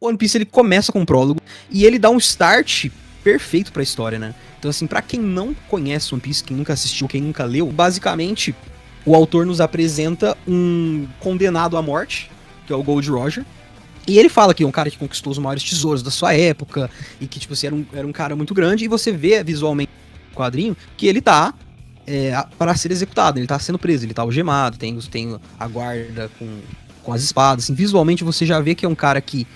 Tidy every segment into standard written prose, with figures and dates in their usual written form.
o One Piece ele começa com um prólogo e ele dá um start perfeito pra história, né? Então, assim, pra quem não conhece One Piece, quem nunca assistiu, quem nunca leu, basicamente, o autor nos apresenta um condenado à morte, que é o Gold Roger, e ele fala que é um cara que conquistou os maiores tesouros da sua época, e que, tipo assim, era um cara muito grande, e você vê visualmente no quadrinho que ele tá para ser executado, ele tá sendo preso, ele tá algemado, tem a guarda com as espadas, assim, visualmente você já vê que é um cara que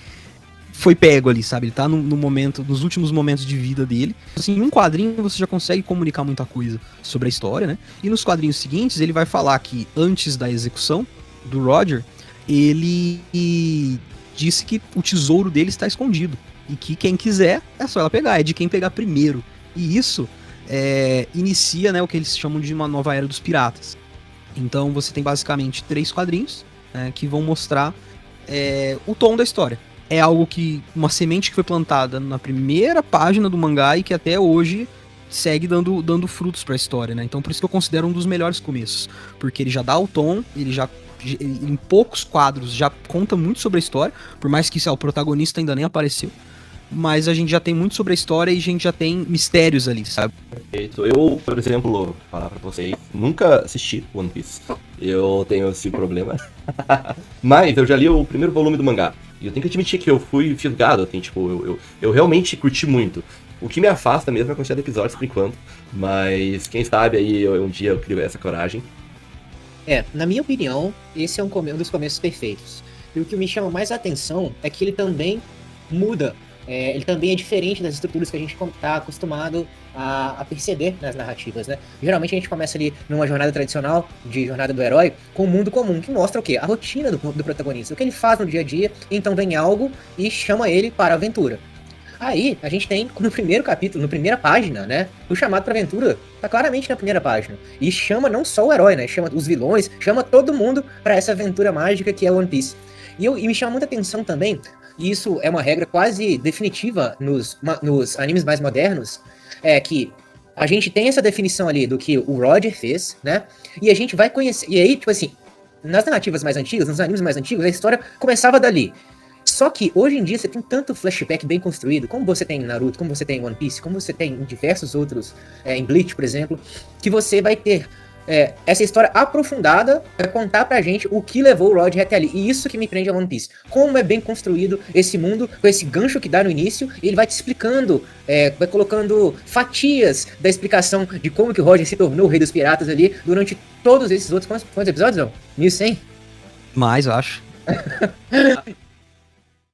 foi pego ali, sabe? Ele tá no momento, nos últimos momentos de vida dele. Assim, em um quadrinho você já consegue comunicar muita coisa sobre a história, né? E nos quadrinhos seguintes ele vai falar que antes da execução do Roger, ele disse que o tesouro dele está escondido. E que quem quiser é só ela pegar, é de quem pegar primeiro. E isso inicia, né, o que eles chamam de uma nova era dos piratas. Então você tem basicamente 3 quadrinhos que vão mostrar o tom da história. É algo que, uma semente que foi plantada na primeira página do mangá e que até hoje segue dando frutos pra história, né? Então por isso que eu considero um dos melhores começos. Porque ele já dá o tom, ele já, em poucos quadros, já conta muito sobre a história, por mais que o protagonista ainda nem apareceu. Mas a gente já tem muito sobre a história e a gente já tem mistérios ali, sabe? Perfeito. Eu, por exemplo, falar pra vocês, nunca assisti One Piece. Eu tenho esse problema. Mas eu já li o primeiro volume do mangá. E eu tenho que admitir que eu fui fisgado, assim, tipo, eu realmente curti muito. O que me afasta mesmo é a quantidade de episódios por enquanto. Mas quem sabe aí um dia eu crio essa coragem. Na minha opinião, esse é um dos começos perfeitos. E o que me chama mais a atenção é que ele também muda. Ele também é diferente das estruturas que a gente está acostumado a perceber nas narrativas, né? Geralmente a gente começa ali numa jornada tradicional, de jornada do herói, com o mundo comum, que mostra o quê? A rotina do protagonista, o que ele faz no dia a dia, então vem algo e chama ele para a aventura. Aí, a gente tem, no primeiro capítulo, na primeira página, né? O chamado pra aventura tá claramente na primeira página. E chama não só o herói, né? Chama os vilões, chama todo mundo para essa aventura mágica que é One Piece. E me chama muita atenção também, e isso é uma regra quase definitiva nos animes mais modernos, é que a gente tem essa definição ali do que o Roger fez, né? E a gente vai conhecer. E aí, tipo assim, nas narrativas mais antigas, nos animes mais antigos, a história começava dali. Só que hoje em dia você tem tanto flashback bem construído, como você tem em Naruto, como você tem em One Piece, como você tem em diversos outros, em Bleach, por exemplo, que você vai ter essa história aprofundada para contar pra gente o que levou o Roger até ali. E isso que me prende a One Piece. Como é bem construído esse mundo, com esse gancho que dá no início, e ele vai te explicando, vai colocando fatias da explicação de como que o Roger se tornou o rei dos piratas ali, durante todos esses outros... Quantos episódios, não? 1100? Mais, eu acho.